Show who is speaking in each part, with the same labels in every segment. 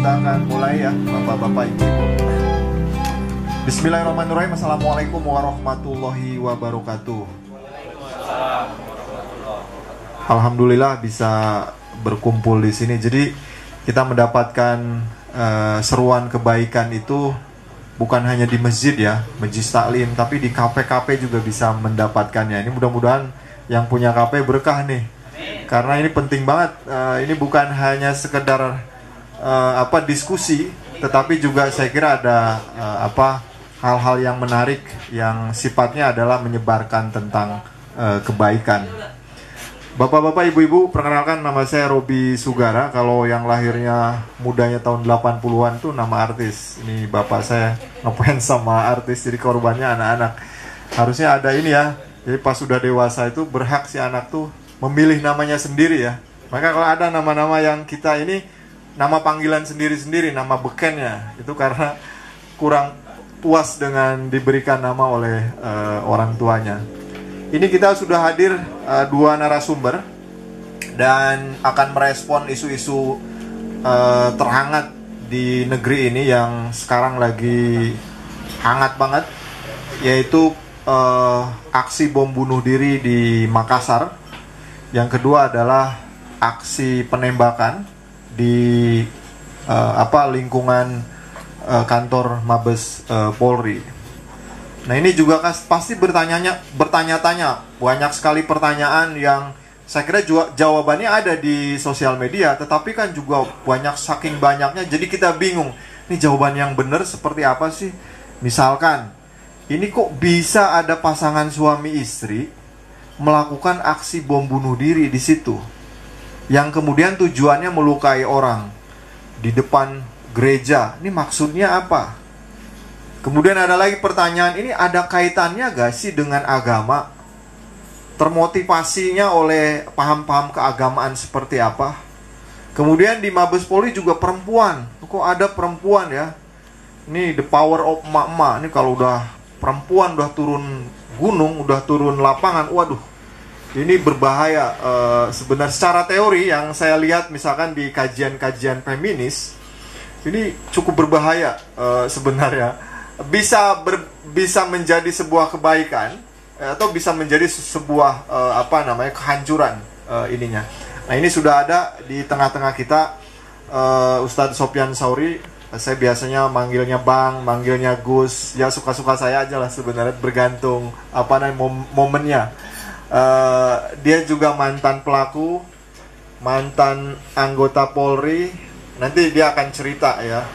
Speaker 1: kita akan mulai ya, Bapak-bapak, Ibu-ibu. Bismillahirrahmanirrahim. Assalamualaikum warahmatullahi wabarakatuh. Alhamdulillah bisa berkumpul di sini. Jadi kita mendapatkan seruan kebaikan itu bukan hanya di masjid ya, Majlis Taklim, tapi di kafe-kafe juga bisa mendapatkannya. Ini mudah-mudahan yang punya kafe berkah nih, karena ini penting banget. Ini bukan hanya sekedar diskusi, tetapi juga saya kira ada hal-hal yang menarik yang sifatnya adalah menyebarkan tentang kebaikan. Bapak-bapak, ibu-ibu, perkenalkan, nama saya Robi Sugara. Kalau yang lahirnya mudanya tahun 80-an tuh nama artis. Ini bapak saya ngefans sama artis, jadi korbannya anak-anak. Harusnya ada ini ya. Jadi pas sudah dewasa itu berhak si anak tuh memilih namanya sendiri ya. Maka kalau ada nama-nama yang kita ini nama panggilan sendiri-sendiri, nama bekennya, itu karena kurang puas dengan diberikan nama oleh orang tuanya. Ini kita sudah hadir dua narasumber dan akan merespon isu-isu terhangat di negeri ini yang sekarang lagi hangat banget, yaitu aksi bom bunuh diri di Makassar. Yang kedua adalah aksi penembakan di lingkungan kantor Mabes Polri. Nah, ini juga pasti bertanya-tanya, banyak sekali pertanyaan yang saya kira jawabannya ada di sosial media, tetapi kan juga saking banyaknya, jadi kita bingung, ini jawaban yang benar seperti apa sih? Misalkan, ini kok bisa ada pasangan suami istri melakukan aksi bom bunuh diri di situ, yang kemudian tujuannya melukai orang di depan gereja. Ini maksudnya apa? Kemudian ada lagi pertanyaan, ini ada kaitannya gak sih dengan agama? Termotivasinya oleh paham-paham keagamaan seperti apa? Kemudian di Mabes Polri juga perempuan. Kok ada perempuan ya? Ini the power of emak-emak. Ini kalau udah perempuan udah turun gunung, udah turun lapangan, waduh, ini berbahaya. Sebenarnya secara teori yang saya lihat misalkan di kajian-kajian feminis, ini cukup berbahaya sebenarnya. Bisa menjadi sebuah kebaikan atau bisa menjadi sebuah kehancuran ininya. Nah, ini sudah ada di tengah-tengah kita Ustadz Sopyan Sauri. Saya biasanya manggilnya Bang, manggilnya Gus, ya suka-suka saya aja lah sebenarnya, bergantung momennya. Dia juga mantan pelaku, mantan anggota Polri. Nanti dia akan cerita ya.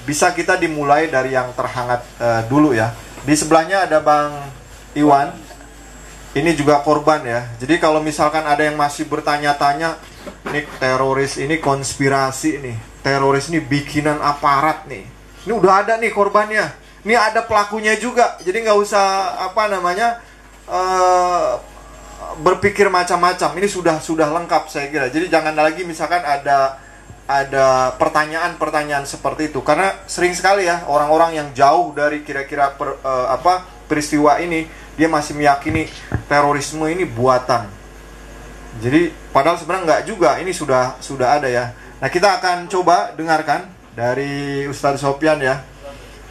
Speaker 1: Bisa kita dimulai dari yang terhangat dulu ya. Di sebelahnya ada Bang Iwan. Ini juga korban ya. Jadi kalau misalkan ada yang masih bertanya-tanya, ini teroris, ini konspirasi nih, teroris ini bikinan aparat nih, ini udah ada nih korbannya, ini ada pelakunya juga. Jadi nggak usah berpikir macam-macam. Ini sudah lengkap saya kira. Jadi jangan lagi misalkan ada pertanyaan-pertanyaan seperti itu, karena sering sekali ya orang-orang yang jauh dari kira-kira peristiwa ini, dia masih meyakini terorisme ini buatan. Jadi padahal sebenarnya enggak juga, ini sudah ada ya. Nah, kita akan coba dengarkan dari Ustadz Sopyan ya.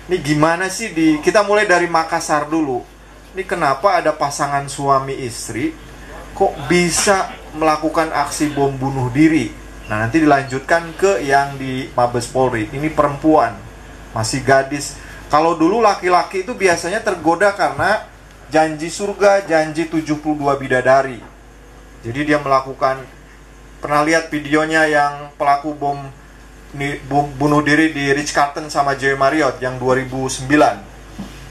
Speaker 1: Ini gimana sih kita mulai dari Makassar dulu. Ini kenapa ada pasangan suami istri kok bisa melakukan aksi bom bunuh diri? Nah, nanti dilanjutkan ke yang di Mabes Polri. Ini perempuan, masih gadis. Kalau dulu laki-laki itu biasanya tergoda karena janji surga, janji 72 bidadari. Jadi dia melakukan, pernah lihat videonya yang pelaku bom bunuh diri di Ritz-Carlton sama Joy Marriott yang 2009.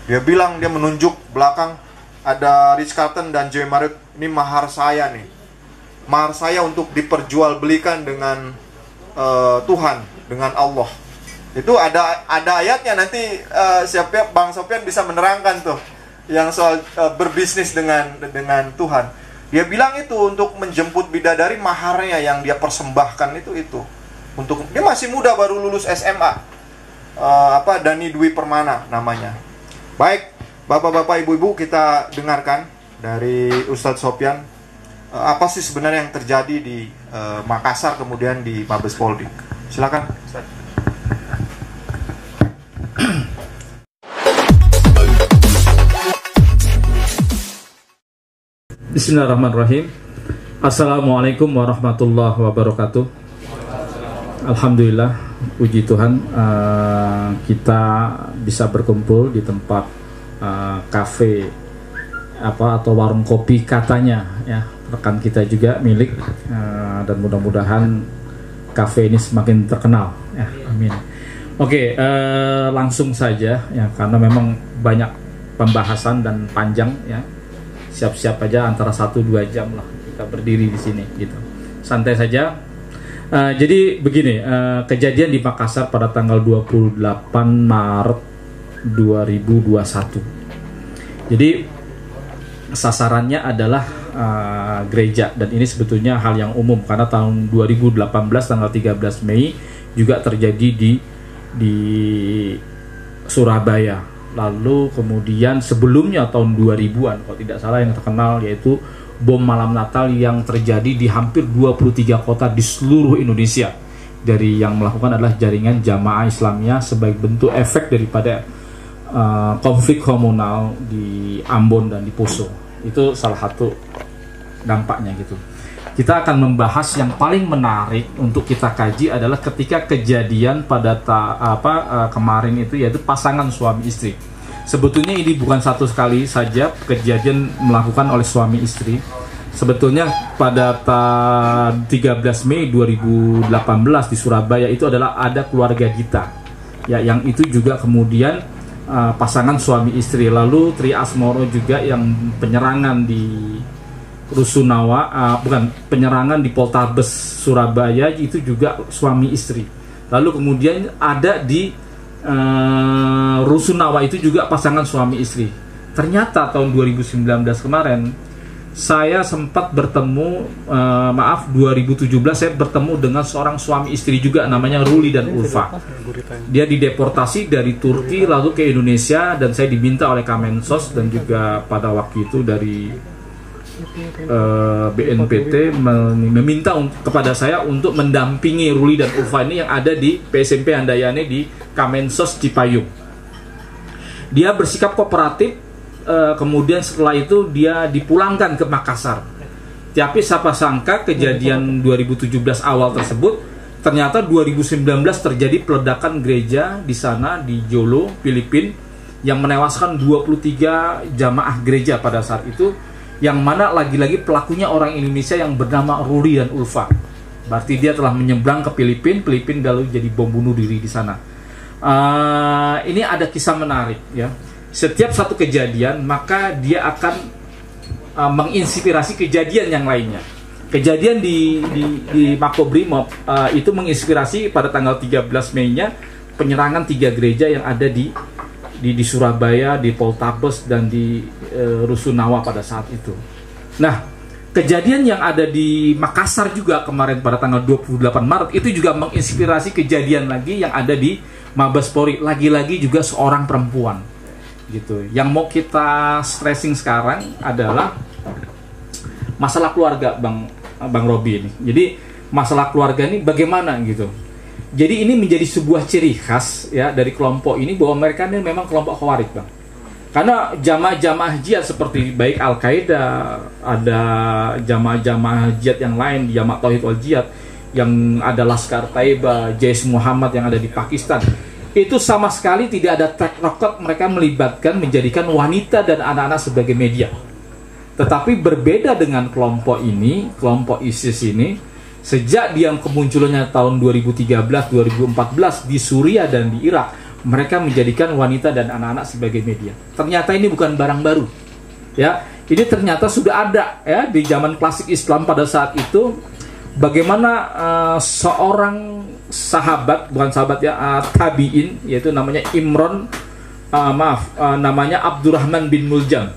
Speaker 1: Dia bilang, dia menunjuk belakang ada Ritz-Carlton dan Joy Marriott, ini mahar saya nih. Mahar saya untuk diperjualbelikan dengan Tuhan, dengan Allah. Itu ada ayatnya, nanti Bang Sopyan bisa menerangkan tuh yang soal berbisnis dengan Tuhan. Dia bilang itu untuk menjemput bidadari, maharnya yang dia persembahkan itu. Untuk dia masih muda, baru lulus SMA. Dani Dwi Permana namanya. Baik, Bapak-bapak, Ibu-ibu, kita dengarkan dari Ustadz Sopyan. apa sih sebenarnya yang terjadi di Makassar kemudian di Mabes Polri. Silakan.
Speaker 2: Bismillahirrahmanirrahim. Assalamualaikum warahmatullahi wabarakatuh. Alhamdulillah, puji Tuhan, kita bisa berkumpul di tempat kafe atau warung kopi katanya ya, rekan kita juga milik, dan mudah-mudahan kafe ini semakin terkenal ya, amin. Oke, langsung saja ya, karena memang banyak pembahasan dan panjang ya. Siap-siap aja antara 1-2 jam lah kita berdiri di sini gitu. Santai saja. Jadi begini, kejadian di Makassar pada tanggal 28 Maret 2021. Jadi sasarannya adalah gereja, dan ini sebetulnya hal yang umum karena tahun 2018 tanggal 13 Mei juga terjadi di Surabaya. Lalu kemudian sebelumnya tahun 2000-an kalau tidak salah yang terkenal yaitu bom malam Natal yang terjadi di hampir 23 kota di seluruh Indonesia. Dari yang melakukan adalah jaringan Jamaah Islamiyah sebagai bentuk efek daripada konflik komunal di Ambon dan di Poso. Itu salah satu dampaknya gitu. Kita akan membahas yang paling menarik untuk kita kaji adalah ketika kejadian pada kemarin itu, yaitu pasangan suami istri. Sebetulnya ini bukan satu kali saja kejadian melakukan oleh suami istri. Sebetulnya pada 13 Mei 2018 di Surabaya itu adalah ada keluarga kita ya, yang itu juga kemudian pasangan suami istri. Lalu Tri Asmoro juga yang penyerangan di Rusunawa, penyerangan di Poltabes Surabaya itu juga suami istri. Lalu kemudian ada di Rusunawa itu juga pasangan suami istri. Ternyata tahun 2019 kemarin saya sempat bertemu, 2017 saya bertemu dengan seorang suami istri juga namanya Ruli dan Ulfa. Dia dideportasi dari Turki lalu ke Indonesia, dan saya diminta oleh Kemensos dan juga pada waktu itu dari BNPT meminta kepada saya untuk mendampingi Ruli dan Ulfa ini yang ada di PSMP Handayani di Kemensos Cipayung. Dia bersikap kooperatif, kemudian setelah itu dia dipulangkan ke Makassar. Tapi siapa sangka kejadian 2017 awal tersebut ternyata 2019 terjadi peledakan gereja di sana di Jolo, Filipina, yang menewaskan 23 jamaah gereja pada saat itu, yang mana lagi-lagi pelakunya orang Indonesia yang bernama Ruli dan Ulfa. Berarti dia telah menyeberang ke Filipina lalu jadi bom bunuh diri di sana. Ini ada kisah menarik ya. Setiap satu kejadian maka dia akan menginspirasi kejadian yang lainnya. Kejadian di Makobrimob itu menginspirasi pada tanggal 13 Mei-nya penyerangan 3 gereja yang ada di Surabaya, di Poltabes dan di Rusunawa pada saat itu. Nah, kejadian yang ada di Makassar juga kemarin pada tanggal 28 Maret itu juga menginspirasi kejadian lagi yang ada di Mabes Polri, lagi-lagi juga seorang perempuan gitu. Yang mau kita stressing sekarang adalah masalah keluarga Bang Robi ini. Jadi masalah keluarga ini bagaimana gitu. Jadi ini menjadi sebuah ciri khas ya dari kelompok ini, bahwa mereka ini memang kelompok khawarij, Bang. Karena jamaah-jamaah jihad seperti baik Al-Qaeda, ada jamaah-jamaah jihad yang lain, Jamaah Tauhid wal Jihad, yang ada Laskar Taiba, Jaish Muhammad yang ada di Pakistan, itu sama sekali tidak ada track record mereka melibatkan, menjadikan wanita dan anak-anak sebagai media. Tetapi berbeda dengan kelompok ini, kelompok ISIS ini, sejak dia kemunculannya tahun 2013-2014 di Suriah dan di Irak, mereka menjadikan wanita dan anak-anak sebagai media. Ternyata ini bukan barang baru. Ya, ini ternyata sudah ada ya di zaman klasik Islam pada saat itu. Bagaimana seorang sahabat, bukan sahabat ya, tabiin, yaitu namanya Imron, namanya Abdurrahman bin Muljam.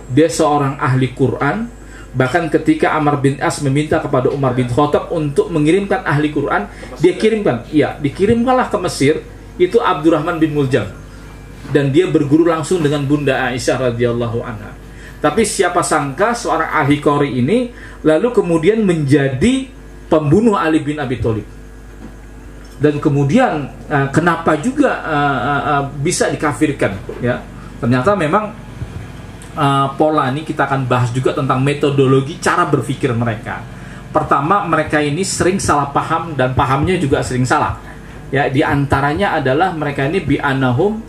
Speaker 2: Dia seorang ahli Quran. Bahkan ketika Amr bin As meminta kepada Umar bin Khattab untuk mengirimkan ahli Quran, dia kirimkan. Iya, dikirimkanlah ke Mesir, itu Abdurrahman bin Muljam. Dan dia berguru langsung dengan Bunda Aisyah radhiyallahu anha. Tapi siapa sangka seorang ahli qori ini lalu kemudian menjadi pembunuh Ali bin Abi Thalib. Dan kemudian kenapa juga bisa dikafirkan, ya? Ternyata memang pola ini kita akan bahas juga tentang metodologi cara berpikir mereka. Pertama, mereka ini sering salah paham dan pahamnya juga sering salah. Ya, di antaranya adalah mereka ini bi'annahum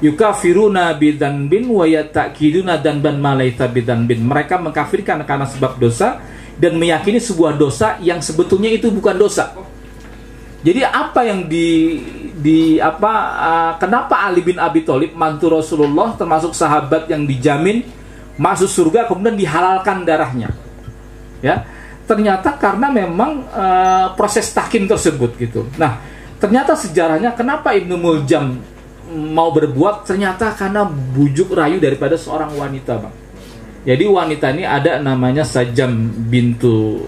Speaker 2: yukafiruna bidzanbin wa yatakiduna dzanban ma laisa bidzanbin. Mereka mengkafirkan karena sebab dosa dan meyakini sebuah dosa yang sebetulnya itu bukan dosa. Jadi apa yang kenapa Ali bin Abi Thalib mantu Rasulullah termasuk sahabat yang dijamin masuk surga kemudian dihalalkan darahnya? Ya, ternyata karena memang proses tahkim tersebut gitu. Nah, ternyata sejarahnya kenapa Ibnu Muljam mau berbuat, ternyata karena bujuk rayu daripada seorang wanita, Bang. Jadi wanita ini ada namanya Sajam bintu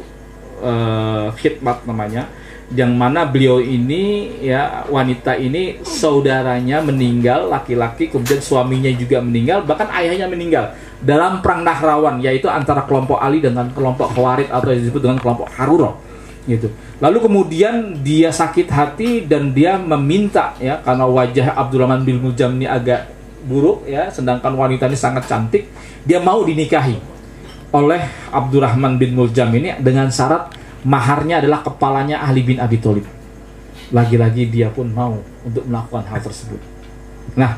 Speaker 2: Khitmat namanya, yang mana beliau ini, ya, wanita ini saudaranya meninggal laki-laki, kemudian suaminya juga meninggal, bahkan ayahnya meninggal dalam perang Nahrawan, yaitu antara kelompok Ali dengan kelompok Khawarij atau disebut dengan kelompok Harurah gitu. Lalu kemudian dia sakit hati dan dia meminta, ya, karena wajah Abdurrahman bin Muljam ini agak buruk, ya, sedangkan wanita ini sangat cantik, dia mau dinikahi oleh Abdurrahman bin Muljam ini dengan syarat maharnya adalah kepalanya Ali bin Abi Thalib. Lagi-lagi dia pun mau untuk melakukan hal tersebut. Nah,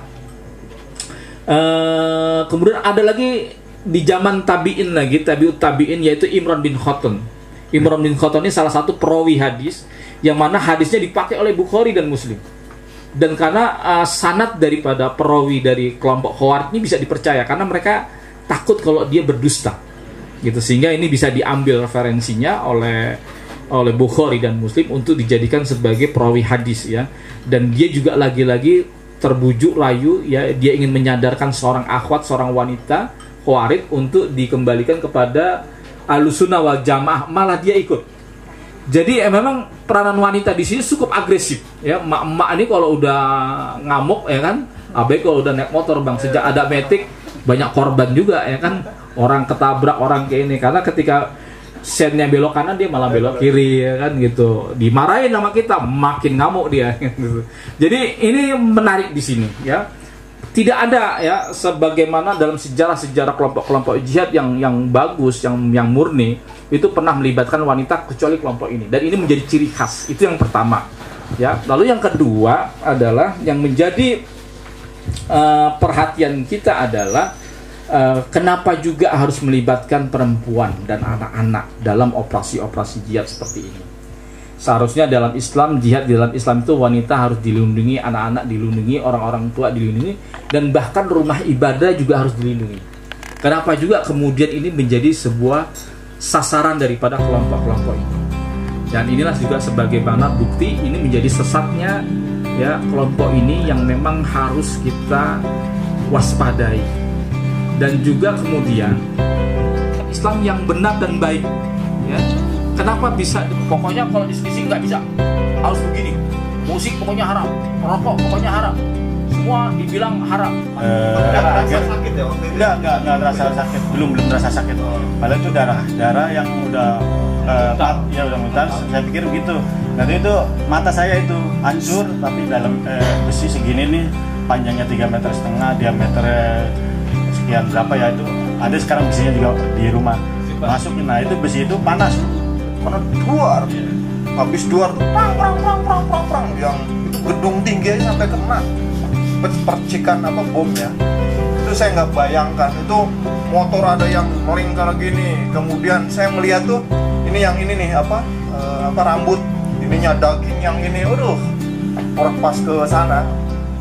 Speaker 2: kemudian ada lagi di zaman tabi'in lagi, tabi'ut tabi'in, yaitu Imran bin Khattab. Imran bin Khattab ini salah satu perawi hadis yang mana hadisnya dipakai oleh Bukhari dan Muslim. Dan karena sanad daripada perawi dari kelompok Khawarij ini bisa dipercaya karena mereka takut kalau dia berdusta. Gitu, sehingga ini bisa diambil referensinya oleh Bukhari dan Muslim untuk dijadikan sebagai perawi hadis, ya. Dan dia juga lagi-lagi terbujuk rayu, ya, dia ingin menyadarkan seorang akhwat, seorang wanita Khawarij untuk dikembalikan kepada Ahlussunnah wal Jamaah, malah dia ikut. Jadi memang peranan wanita di sini cukup agresif, ya. Emak-emak ini kalau udah ngamuk, ya kan, abe kalau udah naik motor, Bang, sejak ada metik banyak korban juga, ya kan. Orang ketabrak, orang kayak ini, karena ketika sennya belok kanan dia malah belok kiri, ya kan, gitu. Dimarahin sama kita, makin ngamuk dia gitu. Jadi ini menarik di sini, ya. Tidak ada, ya, sebagaimana dalam sejarah kelompok-kelompok jihad yang bagus, yang murni itu pernah melibatkan wanita kecuali kelompok ini, dan ini menjadi ciri khas. Itu yang pertama, ya. Lalu yang kedua adalah yang menjadi perhatian kita adalah kenapa juga harus melibatkan perempuan dan anak-anak dalam operasi-operasi jihad seperti ini. Seharusnya dalam Islam, jihad di dalam Islam itu wanita harus dilindungi, anak-anak dilindungi, orang-orang tua dilindungi, dan bahkan rumah ibadah juga harus dilindungi. Kenapa juga kemudian ini menjadi sebuah sasaran daripada kelompok-kelompok ini. Dan inilah juga sebagaimana bukti ini menjadi sesatnya, ya, kelompok ini yang memang harus kita waspadai. Dan juga kemudian Islam yang benar dan baik, ya. Kenapa bisa? Pokoknya kalau diskusi nggak bisa, harus begini. Musik pokoknya haram, rokok pokoknya haram, semua dibilang haram.
Speaker 3: Rasa sakit ya? Enggak rasa sakit, belum rasa sakit. Padahal itu darah yang udah ya udah mutar. Saya pikir begitu. Nanti itu mata saya itu hancur, tapi dalam besi segini nih, panjangnya 3,5 meter, diameternya sekian berapa, ya, itu ada sekarang besinya juga di rumah masuk. Nah, itu besi itu panas karena duar, habis duar perang yang itu gedung tinggi aja sampai kena percikan bom, ya. Itu saya nggak bayangkan, itu motor ada yang melingkar gini, kemudian saya melihat tuh ini yang ini nih rambut ininya, daging yang ini, orang pas ke sana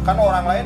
Speaker 3: kan orang lain